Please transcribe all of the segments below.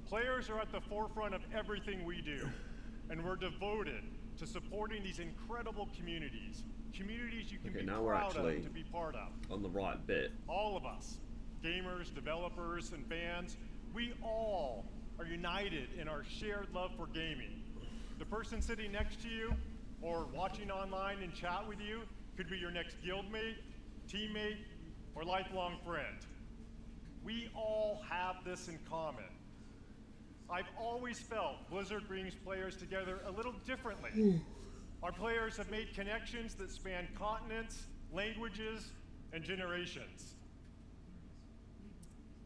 Players are at the forefront of everything we do, and we're devoted to supporting these incredible communities. Communities you can be proud of to be part of. On the right bit. All of us, gamers, developers, and fans, we all are united in our shared love for gaming. The person sitting next to you or watching online and chat with you could be your next guildmate, teammate, or lifelong friend. We all have this in common. I've always felt Blizzard brings players together a little differently. Our players have made connections that span continents, languages, and generations.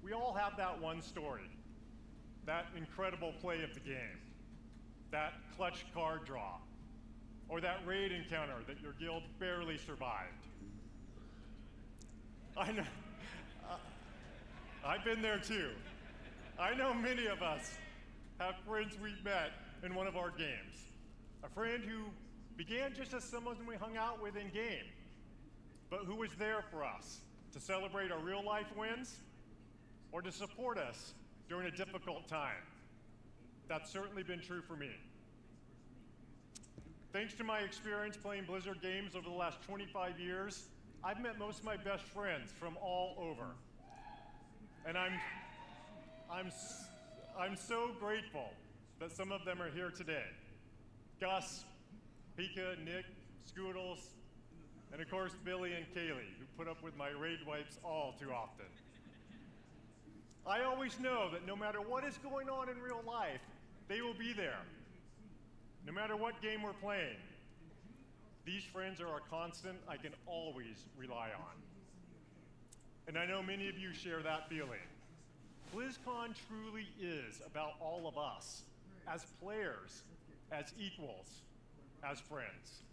We all have that one story, that incredible play of the game, that clutch card draw, or that raid encounter that your guild barely survived. I know, I've been there too. I know many of us have friends we've met in one of our games. A friend who began just as someone we hung out with in game, but who was there for us to celebrate our real life wins or to support us during a difficult time. That's certainly been true for me. Thanks to my experience playing Blizzard games over the last 25 years, I've met most of my best friends from all over. And I'm so grateful that some of them are here today. Gus, Pika, Nick, Scoodles, and of course Billy and Kaylee, who put up with my raid wipes all too often. I always know that no matter what is going on in real life, they will be there. No matter what game we're playing, these friends are a constant I can always rely on. And I know many of you share that feeling. BlizzCon truly is about all of us, as players, as equals, as friends.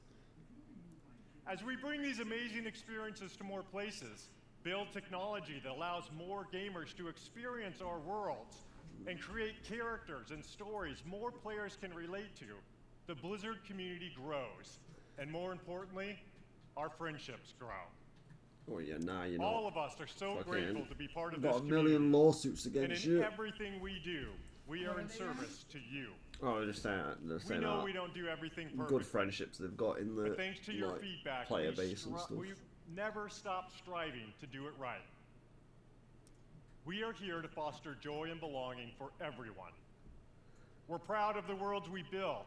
As we bring these amazing experiences to more places, build technology that allows more gamers to experience our worlds, and create characters and stories more players can relate to, the Blizzard community grows. And more importantly, our friendships grow. Oh yeah, nah, you're not. All of us are so grateful to be part of this got a community. million lawsuits against you. And in everything we do, we are in service to you. Oh, just saying that. We know we don't do everything perfect. Good friendships they've got in the thanks to your feedback, player base and stuff. We never stop striving to do it right. We are here to foster joy and belonging for everyone. We're proud of the worlds we build,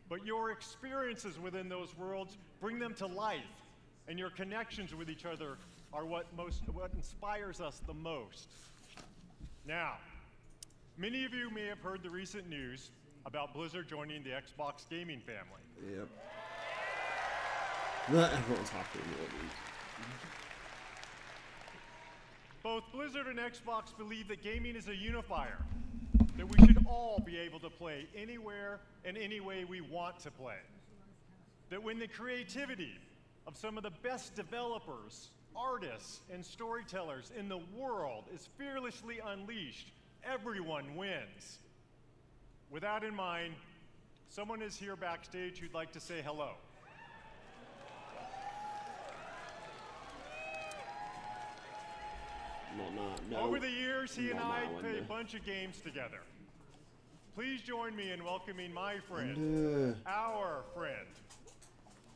but your experiences within those worlds bring them to life, and your connections with each other are what inspires us the most. Now, many of you may have heard the recent news about Blizzard joining the Xbox gaming family. Yep. Everyone's happy with it. Both Blizzard and Xbox believe that gaming is a unifier, that we should all be able to play anywhere and any way we want to play. That when the creativity of some of the best developers, artists, and storytellers in the world is fearlessly unleashed, everyone wins. With that in mind, someone is here backstage who'd like to say hello. No. Over the years, he and I played a bunch of games together. Please join me in welcoming my friend, our friend,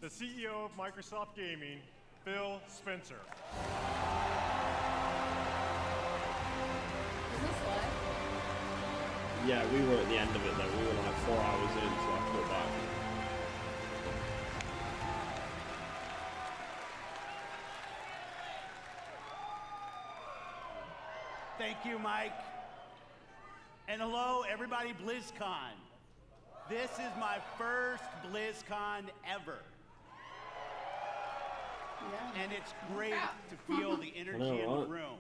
the CEO of Microsoft Gaming, Phil Spencer. Is this live? Yeah, we were at the end of it though. We were like 4 hours in, so I put back. Thank you, Mike. And hello, everybody, BlizzCon. This is my first BlizzCon ever. Yeah. And it's great to feel the energy in the room.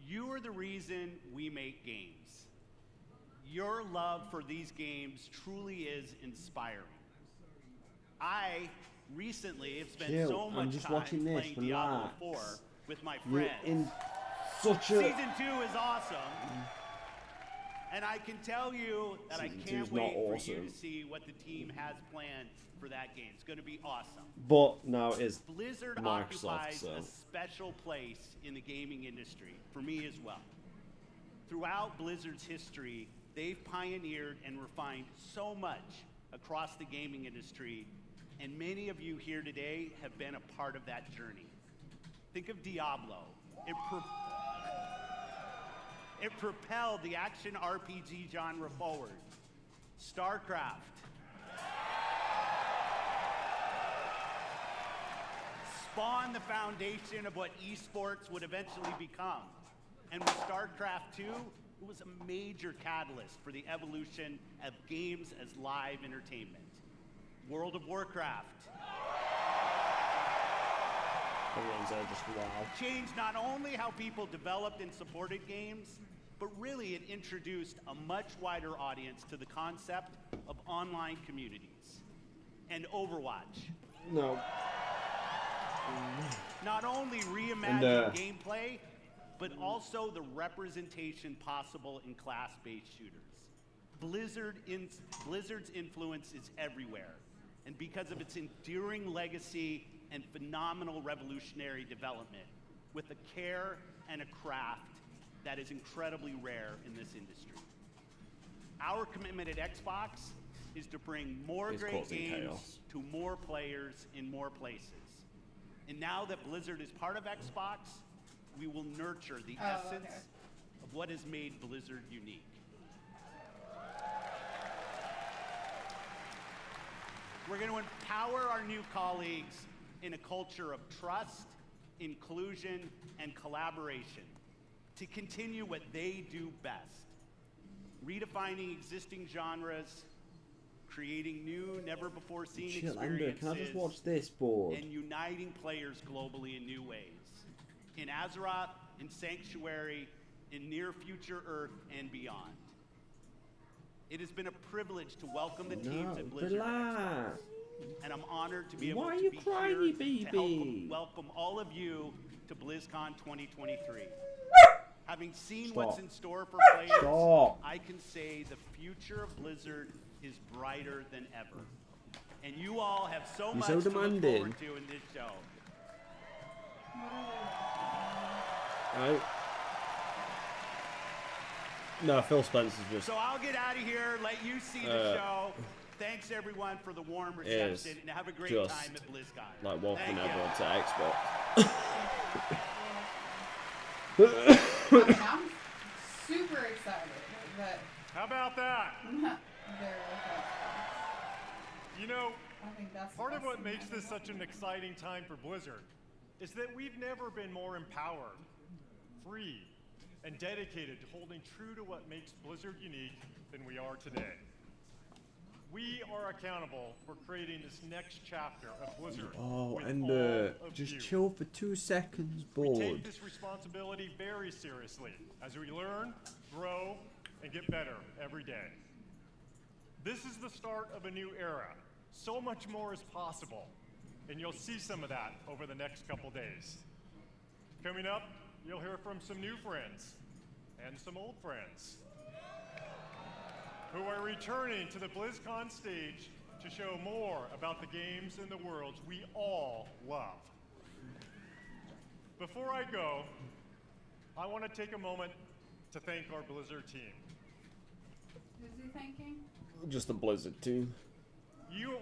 You are the reason we make games. Your love for these games truly is inspiring. I recently have spent so much time playing Diablo 4 with my friends. Season 2 is awesome. And I can tell you that I can't wait for you to see what the team has planned for that game. It's going to be awesome. But now it's Blizzard occupies a special place in the gaming industry, for me as well. Throughout Blizzard's history, they've pioneered and refined so much across the gaming industry, and many of you here today have been a part of that journey. Think of Diablo. It propelled the action RPG genre forward. StarCraft spawned the foundation of what esports would eventually become. And with StarCraft 2, it was a major catalyst for the evolution of games as live entertainment. World of Warcraft Everyone's there just for a while. changed not only how people developed and supported games, but really it introduced a much wider audience to the concept of online communities. And Overwatch No. not only reimagined gameplay, but also the representation possible in class-based shooters. Blizzard's influence is everywhere, and because of its enduring legacy and phenomenal revolutionary development, with a care and a craft that is incredibly rare in this industry. Our commitment at Xbox is to bring more It's great causing games chaos. to more players in more places. And now that Blizzard is part of Xbox, we will nurture the essence of what has made Blizzard unique. We're going to empower our new colleagues in a culture of trust, inclusion, and collaboration to continue what they do best, redefining existing genres, creating new, never-before-seen Chill, experiences, Ender, can I just watch this board? and uniting players globally in new ways. In Azeroth, in Sanctuary, in near-future Earth, and beyond. It has been a privilege to welcome the teams at Blizzard, relax. and I'm honored to be able Why are to you be crying, here baby? to help welcome all of you to BlizzCon 2023. Having seen what's in store for players, I can say the future of Blizzard is brighter than ever. And you all have so much to look forward to in this show. Right. No, Phil Spencer's just... So I'll get out of here, let you see the show. Thanks everyone for the warm reception, and have a great time at BlizzCon. like welcoming everyone to Xbox. I mean, I'm super excited, but How about that? I'm not very excited. You know, I think that's part the of best what thing makes ever. this such an exciting time for Blizzard is that we've never been more empowered, free, and dedicated to holding true to what makes Blizzard unique than we are today. We are accountable for creating this next chapter of Blizzard. Oh, with and all of just you. chill for 2 seconds, We bored. take this responsibility very seriously as we learn, grow, and get better every day. This is the start of a new era. So much more is possible, and you'll see some of that over the next couple days. Coming up, you'll hear from some new friends and some old friends who are returning to the BlizzCon stage to show more about the games and the worlds we all love. Before I go, I want to take a moment to thank our Blizzard team. Who's he thanking? Just the Blizzard team. You,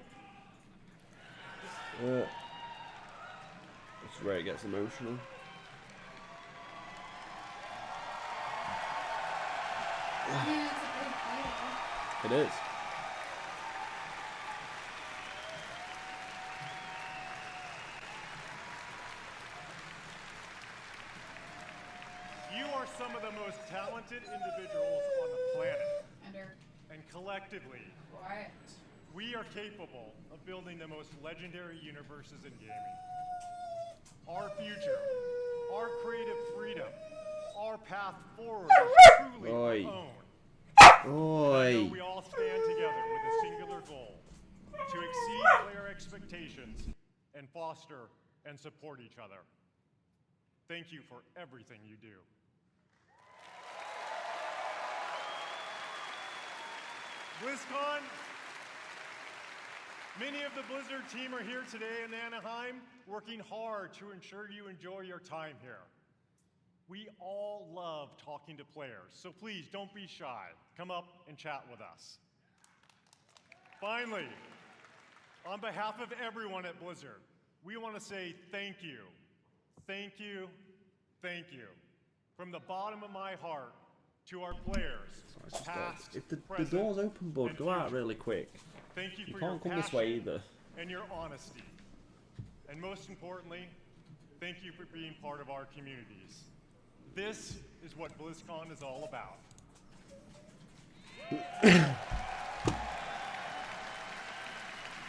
This is where it gets emotional. I mean, it's a big deal. It is. you are some of the most talented individuals on the planet, and collectively, Quiet. we are capable of building the most legendary universes in gaming. Our future, our creative freedom, our path forward is truly Oi. our own. I Oi. know we all stand together with a singular goal, to exceed player expectations and foster and support each other. Thank you for everything you do. BlizzCon, many of the Blizzard team are here today in Anaheim, working hard to ensure you enjoy your time here. We all love talking to players, so please don't be shy. Come up and chat with us. Finally, on behalf of everyone at Blizzard, we want to say thank you. Thank you. Thank you. From the bottom of my heart to our players, past, If the present, door's open, bud, and go out future. really quick. Thank you You for can't your come this way passion either. and your honesty. And most importantly, thank you for being part of our communities. This is what BlizzCon is all about.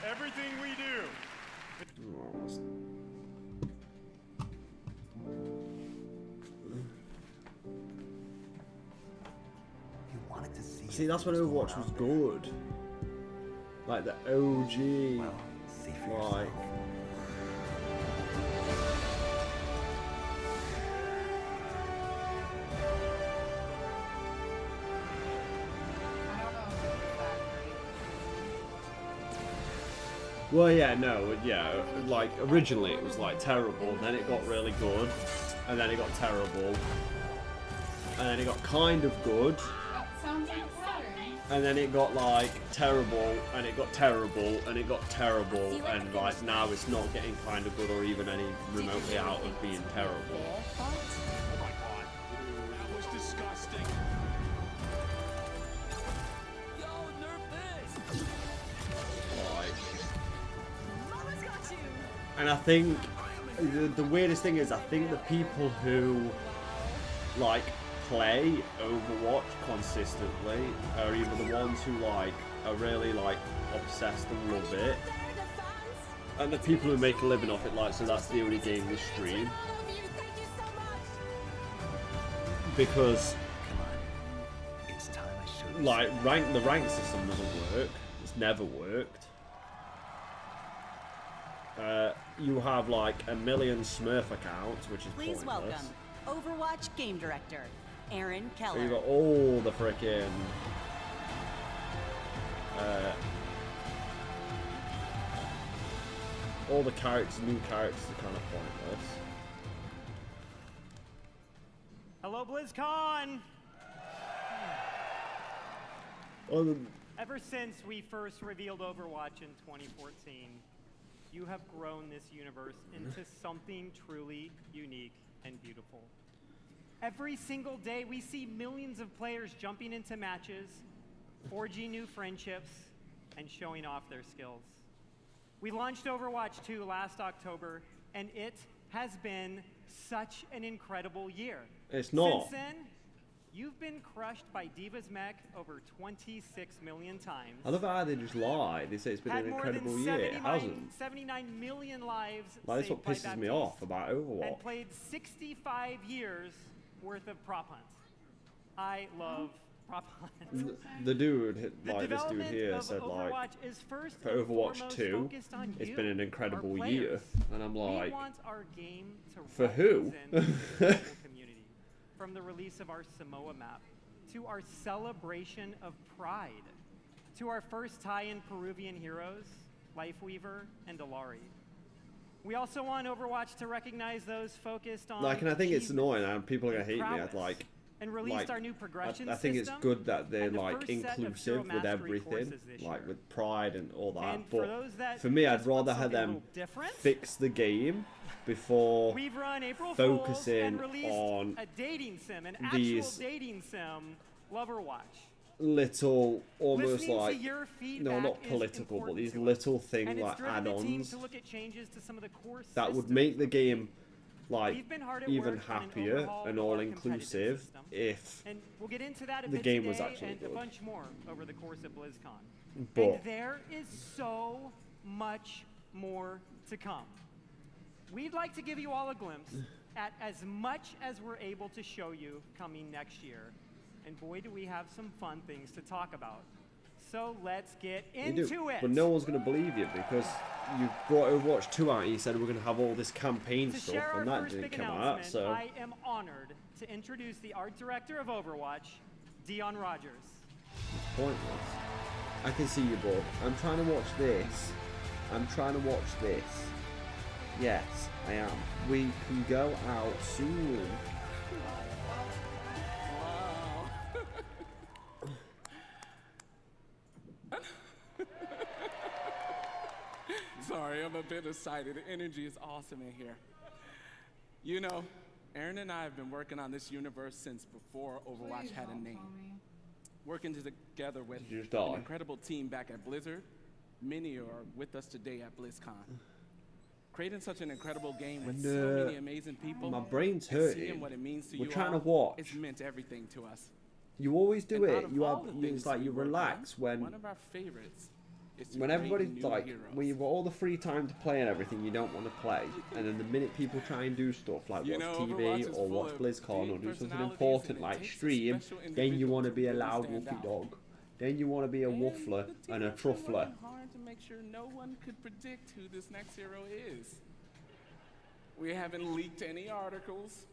Everything we do. You wanted to see. See, that's when Overwatch was good. Like the OG. Well, see for Like. yourself. I don't know if it's that great. Well, yeah, no, yeah. Like originally it was like terrible, then it got really good, and then it got terrible, and then it got kind of good. That sounds like Saturn. And then it got like terrible, and it got terrible, and it got terrible, and like now it's not getting kind of good or even any remotely out of being terrible. Oh my god. That was disgusting. Yo, nerf this! Like, Mama's got you! and I think the weirdest thing is I think the people who like play Overwatch consistently are either the ones who like are really like obsessed and love it, and the people who make a living off it, like, so that's the only game they stream. Because Come on. It's time I showed you. like the rank system doesn't work. It's never worked. You have like a million Smurf accounts, which is Please pointless. welcome Overwatch Game Director, Aaron So you Keller. got all the frickin' all the characters, new characters are kind of pointless. Hello, BlizzCon! Well, Ever since we first revealed Overwatch in 2014, you have grown this universe into something truly unique and beautiful. Every single day, we see millions of players jumping into matches, forging new friendships, and showing off their skills. We launched Overwatch 2 last October, and it has been such an incredible year. It's not. Since then, you've been crushed by Diva's mech over 26 million times. I love how they just lie. They say it's been Had an more incredible than year. It hasn't. 79 million lives Like, that's saved what by pisses me Baptiste, off about and Overwatch. played 65 years worth of prop hunts. I love prop hunts. The dude, The like this dude development here, of said Overwatch like is first for and Overwatch foremost 2, focused on it's you, been an our incredible players. year, and I'm We like, want our game to For who? represent the global community. From the release of our Samoa map, to our celebration of Pride, to our first tie-in Peruvian heroes, Lifeweaver and Alari. We also want Overwatch to recognize those focused on and I think it's achievements annoying, and people are gonna and hate me. prowess, I'd like, and released like, our new progression I think it's system good that they're and the like first set of Hero inclusive with Mastery everything, courses this like year. with Pride and all that. And for But those that for me, I'd just want rather have something a them little different, fix the game before we've run April focusing Fools and released on a dating sim, an these actual dating sim, Loverwatch. little, almost Listening like, to your no, feedback not is political, but important these to us. little thing And it's like driven the team add-ons to look at changes to some of the core that would systems make the of game like We've been hard at even work on an happier overhaul and of our all-inclusive competitive system. if And we'll get into that a the bit game was today actually and good. a bunch more over the course of BlizzCon. But- And there is so much more to come. We'd like to give you all a glimpse at as much as we're able to show you coming next year. And boy, do we have some fun things to talk about. So let's get you do, into it. but no one's going to believe you because you brought Overwatch 2 out and you said we're going to have all this campaign To stuff, share our and that first didn't big come out, announcement, so I am honored to introduce the art director of Overwatch, Dion Rogers. it's pointless. I can see you, bro. I'm trying to watch this. I'm trying to watch this. Yes, I am. We can go out soon. Sorry, I'm a bit excited. The energy is awesome in here. You know, Aaron and I have been working on this universe since before Overwatch Please had a don't name. tell me. Working together with Did you just die? an incredible team back at Blizzard. Many are with us today at BlizzCon. Creating such an incredible game with And, so many amazing people. my brain's and hurting. seeing what it means to We're you trying to all, watch. It's meant everything to us. You always do And out it. of You all have. the It's things like we you work relax on, when. one of our favorites is to When create everybody's new like, heroes. when you've got all the free time to play and everything, you don't want to play. And then the minute people try and do stuff like You watch know, TV Overwatch is or full watch of BlizzCon or deep do something personalities, important and it like takes a stream, special then you want to individual be a really loud stand woofy out. dog. Then you want to be a And woofler the and a team has been truffler. working hard to make sure no one could predict who this next hero is. We haven't leaked any articles.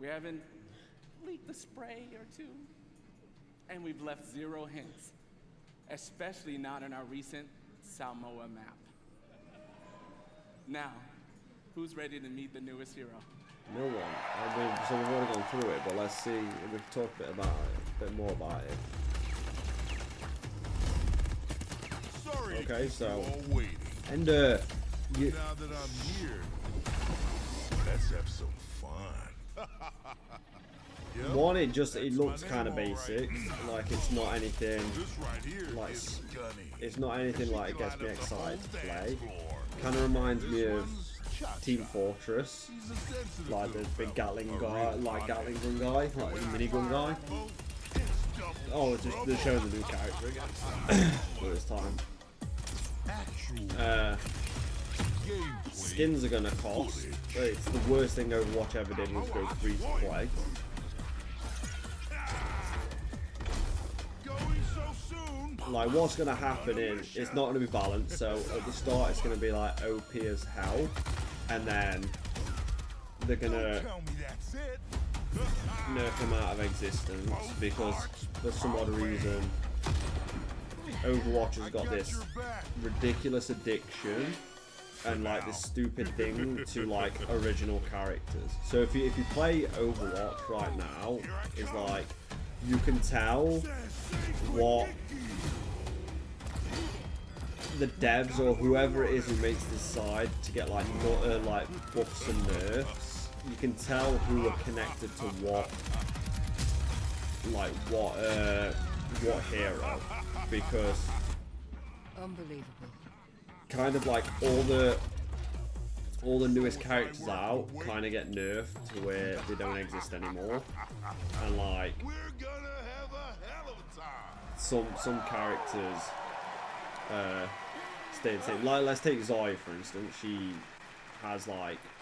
We haven't leaked a spray or two. And we've left 0 hints, especially not in our recent Samoa map. Now, who's ready to meet the newest hero? No one. I mean, so we've already gone through it, but let's see. We can talk a bit about it, a bit more about it. Sorry to Okay, keep so- you all waiting. And Now that I'm here, let's have some fun. Yep, one, it that's looks my kind of name, all basic. right. Like it's not anything. This right here Like, is Gunny. It's not anything She like can gets light me up the whole excited to dance play. floor. Kind of reminds me This of one's Cha-Cha. Team Fortress, She's a sensitive like the little big fella, Gatling a guy, real like hothead. Gatling gun guy, like the minigun guy. It's double Oh, it's just they're showing the new character again for this time. actual gameplay. Skins are gonna cost. But it's the worst thing Overwatch ever did was go free to play. Going so soon. Like what's gonna happen is it's not gonna be balanced. So at the start it's gonna be like OP as hell, and then they're gonna Tell me that's it. nerf him out of existence because for some odd reason Overwatch has got this ridiculous addiction and like this stupid thing to like original characters. So if you play Overwatch right now, it's like you can tell what the devs or whoever it is who makes this side to get like buffs and nerfs. You can tell who are connected to what hero, because Unbelievable. kind of like all the newest characters out kind of get nerfed to where they don't exist anymore, and like We're gonna have a hell of a time. some characters stay the same. Like let's take Zoi for instance.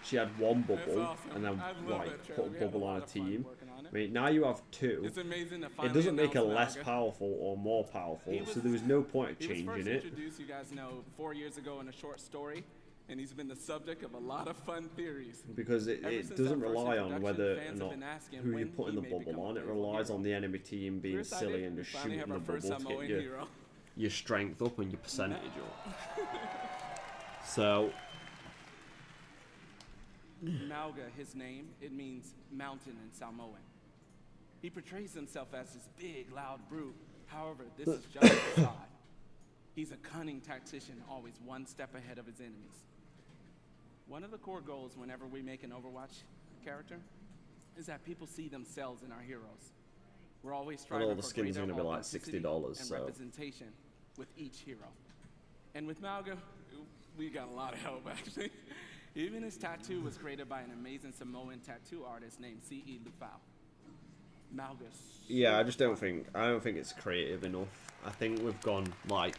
She had one bubble awesome. and then I love like that put trailer. a We had a bubble on lot a of fun team. working on it. I mean now you have two. It's amazing to It finally doesn't make it announce less Malga. powerful or more powerful, He was- so there was no point He was changing first it. introduced, you guys know, 4 years ago in a short story, and he's been the subject of a lot of fun theories. Because it Ever since doesn't that first rely on introduction, whether or fans have not been asking who you're when putting he the may bubble become on. a It playable relies hero. on the enemy team We're being excited. silly and We just finally shooting have the our first bubble to Samoan get hero. your strength up and your percentage up. So Malga, his name, it means mountain in Samoan. He portrays himself as this big, loud brute. However, this is just a facade. He's a cunning tactician, always one step ahead of his enemies. One of the core goals whenever we make an Overwatch character is that people see themselves in our heroes. We're always striving all the for skins are greater gonna be like authenticity $60, and so. representation with each hero. And with Malga, we got a lot of help actually. Even his tattoo was created by an amazing Samoan tattoo artist named C.E. Lufau. Malga's yeah, I don't think it's creative enough. I think we've gone like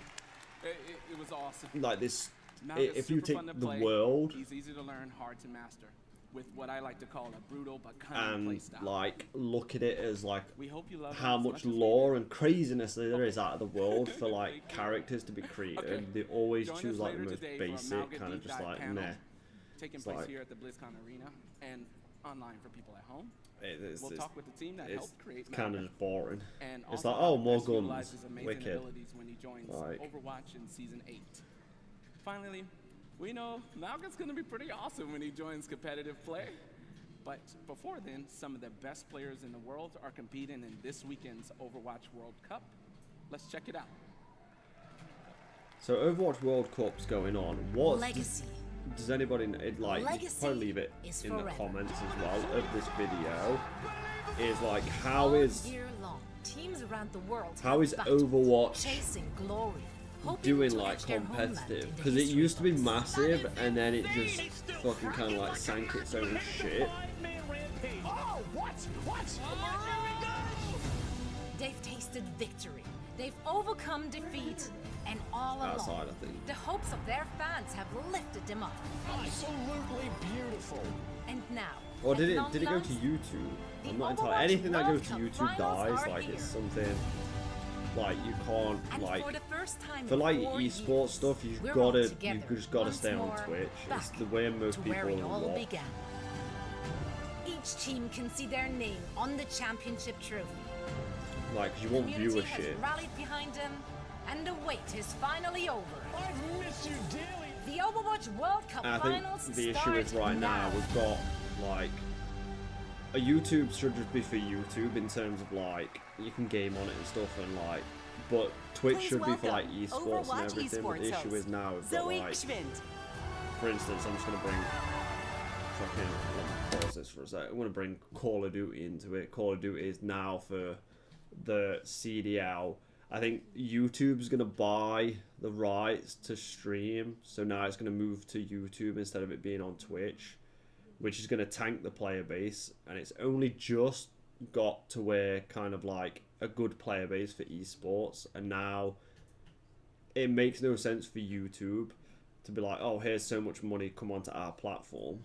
it was awesome. this. Malga's If you super take fun to the play. world He's easy to learn, hard to master, with what I like to call a brutal but cunning play and style. like look at it as like We hope you love how him as much much as we lore do. and craziness there is out of the world for like Thank you. characters to be created. Okay. They always Join choose us like the later most today for a basic, Malga kind of deep just dive like panel, meh. taking It's place like- here at the BlizzCon Arena and online for people at home. It's, We'll talk with the team that it's helped create kind of Malga. just boring. And It's also like, oh, how more Chris guns, utilizes amazing wicked. abilities when he joins Like- Overwatch in Season 8. Finally, we know Malga's going to be pretty awesome when he joins competitive play. But before then, some of the best players in the world are competing in this weekend's Overwatch World Cup. Let's check it out. So Overwatch World Cup's going on. What Legacy. does anybody like? You can Legacy probably leave it is in the forever. comments as well of this video. Is like how is All year long, teams around the world how have is battled, Overwatch chasing glory, hoping doing to like etch their homeland competitive? in the Because it history used to be books. massive and then it just fucking kind of like sank its own shit. They've tasted victory. They've overcome defeat. And all along, Outside, I think. the hopes of their fans have lifted them up. Absolutely beautiful. And now, Or did at it long go to last, YouTube? the I'm not entirely. Overwatch Anything that goes World to Cup YouTube finals dies. are Like here. it's something like you can't And like for the first time for in like 4 esports years, stuff. You've we're all gotta together you've just gotta once stay on more, Twitch. It's back the way most to people where it all watch. began. Each team can see their name on the championship trophy. Like you The want community has viewership. rallied behind them, and the wait is finally over. I've missed you dearly. The Overwatch World Cup And I think finals the issue start is right now we've got like a YouTube should just be for YouTube in terms of like you can game on it and stuff and like, but Twitch Please should be for like welcome esports Overwatch and everything. But the esports issue is host, now we've got Zoe like, Schwind. for instance, I'm just gonna bring fucking let me pause this for a sec. I'm gonna bring Call of Duty into it. Call of Duty is now for the CDL. I think YouTube's gonna buy the rights to stream, so now it's gonna move to YouTube instead of it being on Twitch, which is gonna tank the player base. And it's only just got to where kind of like a good player base for esports, and now it makes no sense for YouTube to be like, oh, here's so much money, come onto our platform,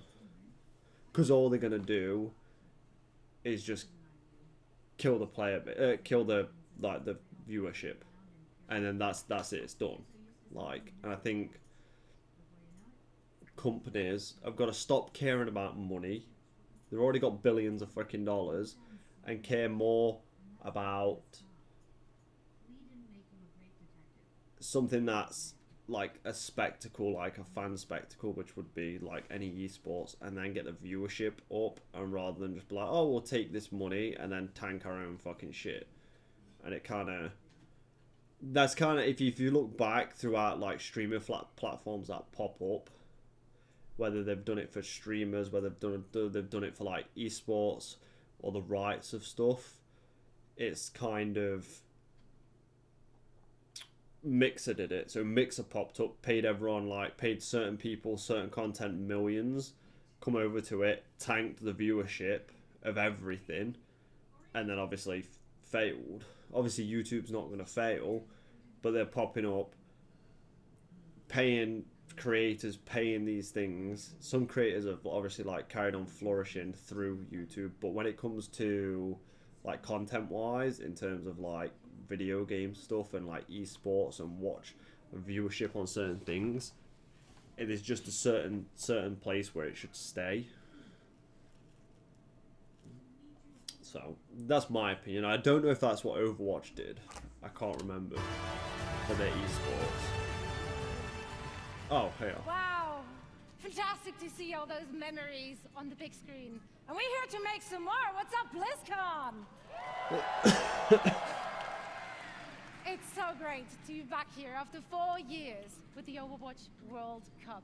because all they're gonna do is just kill the player, kill the like the viewership, and then that's it. It's done. Like, and I think companies have got to stop caring about money. They've already got billions of freaking dollars, and care more about something that's like a spectacle, like a fan spectacle, which would be like any esports, and then get the viewership up, and rather than just be like, oh, we'll take this money and then tank our own fucking shit. And it kind of, that's kind of, if you look back throughout like streaming platforms that pop up, whether they've done it for streamers, whether they've done it for like esports or the rights of stuff, it's kind of, Mixer did it. So Mixer popped up, paid everyone, like paid certain people, certain content millions, come over to it, tanked the viewership of everything, and then obviously failed. Obviously YouTube's not going to fail, but they're popping up, paying creators, paying these things. Some creators have obviously like carried on flourishing through YouTube, but when it comes to like content wise, in terms of like video game stuff and like esports and watch viewership on certain things, it is just a certain place where it should stay. So that's my opinion. I don't know if that's what Overwatch did. I can't remember for their esports. Oh, hey. Wow, fantastic to see all those memories on the big screen. And we're here to make some more. What's up, BLIZZCON? It's so great to be back here after 4 years with the Overwatch World Cup.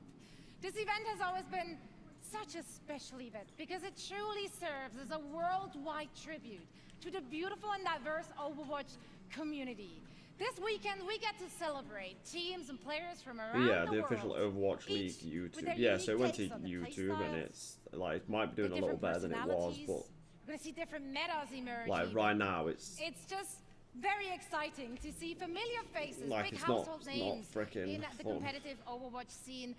This event has always been such a special event because it truly serves as a worldwide tribute to the beautiful and diverse Overwatch community. This weekend, we get to celebrate teams and players from around Yeah, the the world. official Overwatch League Each with YouTube. their Yeah, so it unique went to takes on the YouTube, and playstyles, it's like it might be the doing a little different better than it was, personalities. but We're gonna see different metas emerging. like right now, it's just very exciting to see familiar faces, like big it's not household names freaking in the fun. competitive Overwatch scene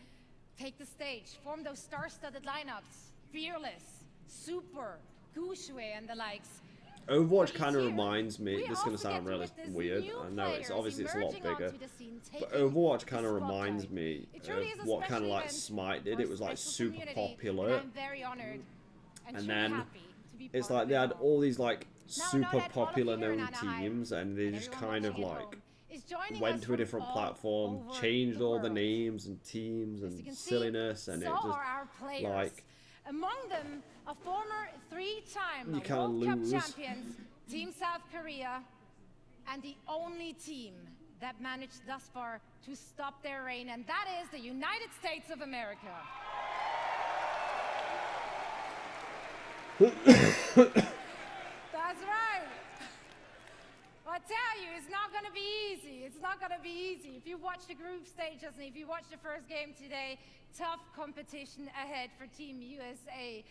take the stage, form those star-studded lineups. Fearless, Super, Gushue, and the likes. Overwatch But kind of here, reminds me. we This is gonna also sound get to really witness weird. new I know it's players obviously it's a lot emerging bigger, onto the scene, but taking Overwatch kind the of reminds spotlight. me It truly is of a what kind special of like event Smite did. for It a was like special super community, popular, and I'm very honored and truly then happy to be it's part like of they it had all. all these like Now, super know that all of popular you here in known Anaheim teams, and they and just everyone kind of watching at like home is joining went us to a from different all platform, over changed the all the world. names and teams As you and can see, silliness, and so it just are our players. like Among them, a former 3-time You can't World Cup lose. champions, Team South Korea, and the only team that managed thus far to stop their reign, and that is the United States of America. That's right. I tell you, it's not going to be easy. It's not going to be easy. If you watch the group stages and if you watch the first game today, tough competition ahead for Team USA.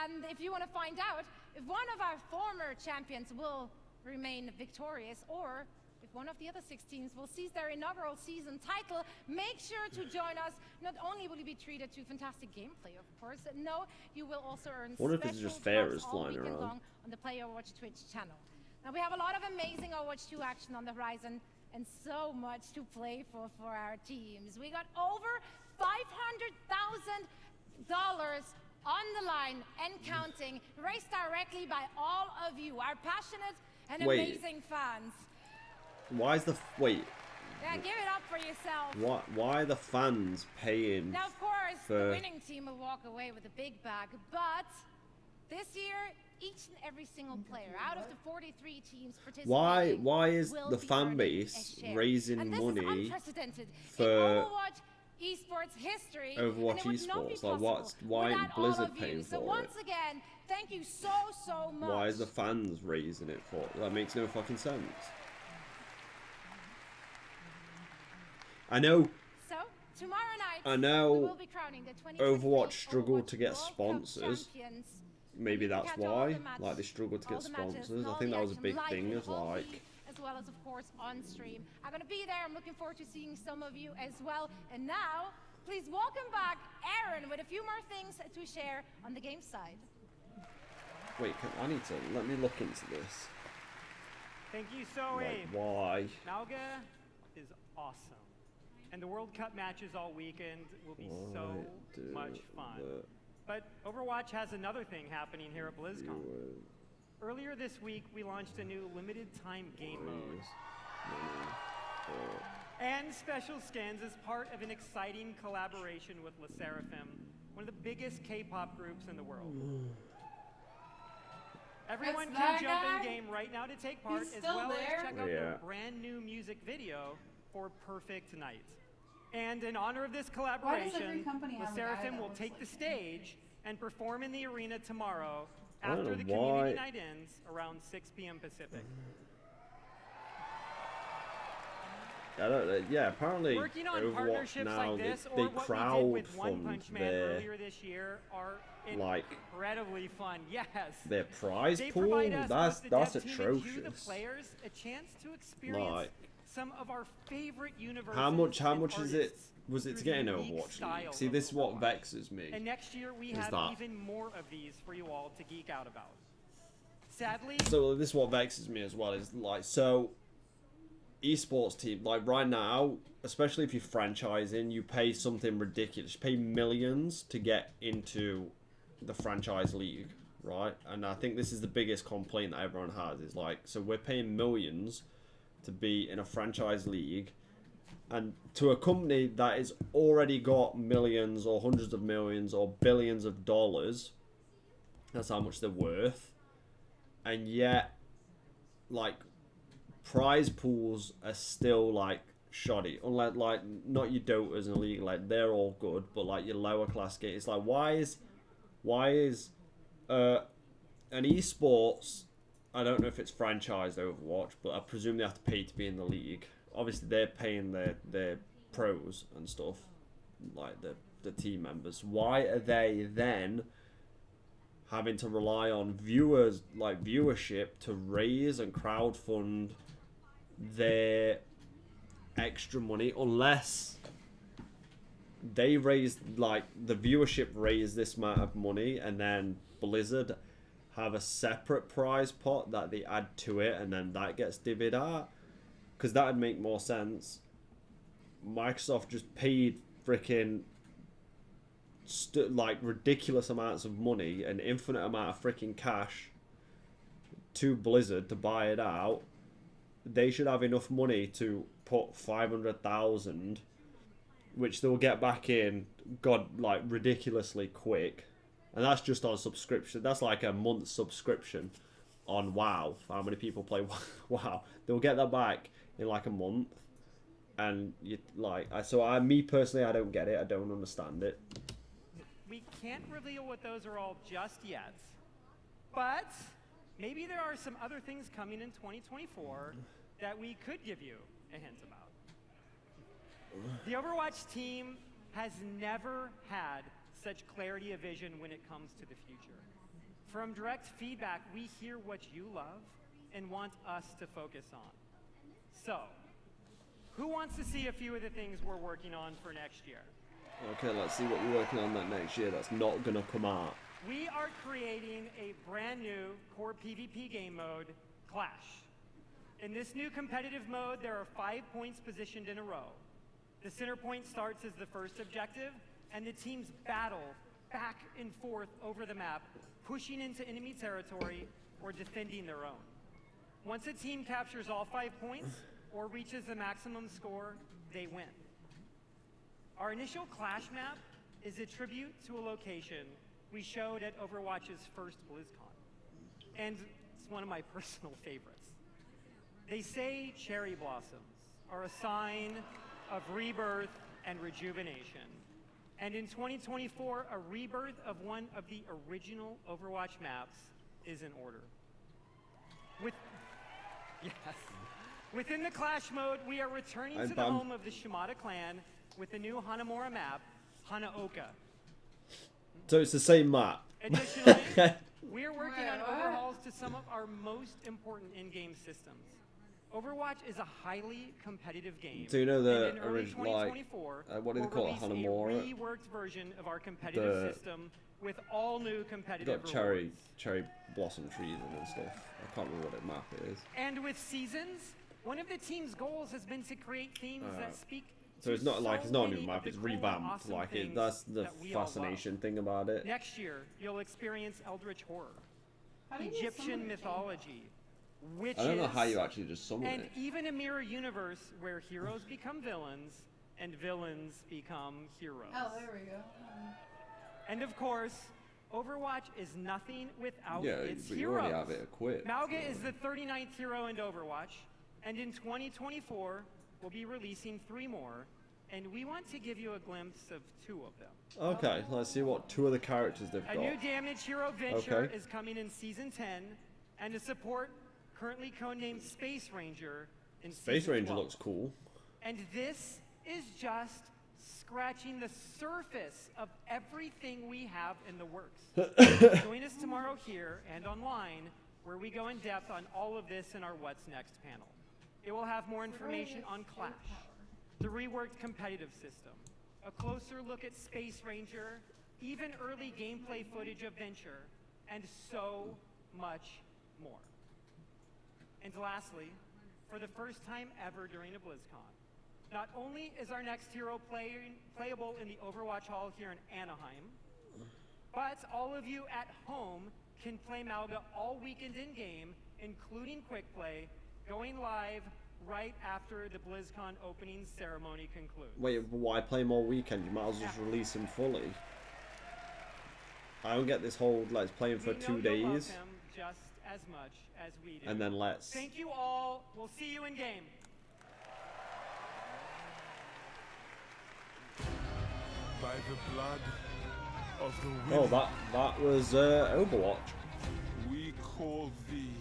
And if you want to find out if one of our former champions will remain victorious or if one of the other 6 teams will seize their inaugural season title, make sure to join us. Not only will you be treated to fantastic gameplay, of course, no, you will also earn Wonder if it's special just fairies drops all flying weekend around. long on the Play Overwatch Twitch channel. Now we have a lot of amazing Overwatch 2 action on the horizon and so much to play for our teams. We got over $500,000 on the line and counting, raised directly by all of you, our passionate and amazing fans. Why is the wait? Yeah, give it up for yourself. Why are the fans paying? Now, of course, for... the winning team will walk away with a big bag, but this year, each and every single player out of the 43 teams participating Why is will the be fan earning base a share. raising And this is money unprecedented for in Overwatch esports history? Overwatch and it would not be esports? Like, possible why ain't without all Blizzard of you. paying So for once it? again, thank you so much. Why is the fans raising it for? That makes no fucking sense. I know. So tomorrow night, I know we will be crowning the 2023 Overwatch struggled to get World Cup sponsors. champions. Maybe You can that's catch all why. the matches, Like they struggled to all get the matches, sponsors. and I all think the that was a action big live thing. in Is all like. week, as well as of course on stream. I'm gonna be there. I'm looking forward to seeing some of you as well. And now, please welcome back Aaron with a few more things to share on the game side. Wait, I need to let me look into this. Thank you, Zoe. Like, why? Malga is awesome. And the World Cup matches all weekend will be so much fun. But Overwatch has another thing happening here at BlizzCon. Earlier this week, we launched a new limited time game mode. And special skins as part of an exciting collaboration with Le Seraphim, one of the biggest K-pop groups in the world. Everyone can jump in game right now to take part, as well as check out their brand new music video for Perfect Night. And in honor of this collaboration, Le Seraphim will take the stage and perform in the arena tomorrow after the community night ends around 6 p.m. Pacific. I don't know. Yeah, apparently Working on Overwatch partnerships now like this, they or what we did with One crowdfund Punch Man their earlier this year, are like incredibly fun. Yes. their prize They pool. provide us, That's both the dev team and atrocious. you, the players, a chance to experience Like, some of our favorite universes. how much and is it? artists Was it to through get in the unique Overwatch style League? See, of this is what Overwatch. vexes me. And next year we is have that- even more of these for you all to geek out about. Sadly, So this is what vexes me as well. Is like, so esports team, like right now, especially if you're franchising, you pay something ridiculous. You pay millions to get into the franchise league, right? And I think this is the biggest complaint that everyone has, is like, so we're paying millions to be in a franchise league, and to a company that has already got millions or hundreds of millions or billions of dollars. That's how much they're worth. And yet, like, prize pools are still like shoddy. Unlike, like, not your Dotas in the league, like they're all good, but like your lower class game, it's like, why is an esports, I don't know if it's franchised Overwatch, but I presume they have to pay to be in the league. Obviously they're paying their pros and stuff, like the team members. Why are they then having to rely on viewers, like viewership, to raise and crowdfund their extra money, unless they raise, like, the viewership raise this amount of money and then Blizzard have a separate prize pot that they add to it and then that gets divvied out? Because that would make more sense. Microsoft just paid freaking like ridiculous amounts of money, an infinite amount of freaking cash to Blizzard to buy it out. They should have enough money to put 500,000, which they'll get back in, God, like ridiculously quick, And that's just on subscription. That's like a month subscription on WoW. How many people play WoW? They'll get that back in like a month. And you like, me personally, I don't get it. I don't understand it. We can't reveal what those are all just yet, but maybe there are some other things coming in 2024 that we could give you a hint about. The Overwatch team has never had such clarity of vision when it comes to the future. From direct feedback, we hear what you love and want us to focus on. So, who wants to see a few of the things we're working on for next year? Okay, let's see what you're working on that next year. That's not gonna come out. We are creating a brand new core PvP game mode, Clash. In this new competitive mode, there are 5 points positioned in a row. The center point starts as the first objective, and the teams battle back and forth over the map, pushing into enemy territory or defending their own. Once a team captures all 5 points or reaches the maximum score, they win. Our initial Clash map is a tribute to a location we showed at Overwatch's first BLIZZCON. And it's one of my personal favorites. They say cherry blossoms are a sign of rebirth and rejuvenation. And in 2024, a rebirth of one of the original Overwatch maps is in order. Within the Clash mode, we are returning to the home of the Shimada clan with the new Hanamura map, Hanaoka. So it's the same map. Additionally, we are working on overhauls to some of our most important in-game systems. Overwatch is a highly competitive game. Do you know the original, like what do they call it, Hanamura? A reworked version of our competitive system with all new competitive got cherry blossom trees and stuff. I can't remember what map it is. And with seasons, one of the team's goals has been to create themes that speak. So it's not like it's not a new map; it's revamped. Like that's the fascination thing about it. Next year, you'll experience Eldritch horror, Egyptian mythology, witches. I don't know how you actually just summon and it. Even a mirror universe where heroes become villains and villains become heroes. Oh, there we go. And of course, Overwatch is nothing without its but heroes. you already have it equipped. Mauga is the 39th hero in Overwatch, and in 2024, we'll be releasing 3 more, and we want to give you a glimpse of 2 of them. Okay, let's see what 2 of the characters they've got. A new damage hero, Venture, is coming in Season 10, and a support currently codenamed Space Ranger in Space Season Ranger 12. looks cool. And this is just scratching the surface of everything we have in the works. Join us tomorrow here and online, where we go in depth on all of this in our What's Next panel. It will have more information on Clash, the reworked competitive system, a closer look at Space Ranger, even early gameplay footage of Venture, and so much more. And lastly, for the first time ever during a BlizzCon, not only is our next hero playable in the Overwatch Hall here in Anaheim, but all of you at home can play Mauga all weekend in-game, including Quick Play, going live right after the BlizzCon opening ceremony concludes. Wait, why play him all weekend? You might as well just release him fully. I don't get this whole let's play him for 2 days. Love him just as much as we do. And then let's. Thank you all. We'll see you in game. By the blood of the Oh, that was Overwatch. we call thee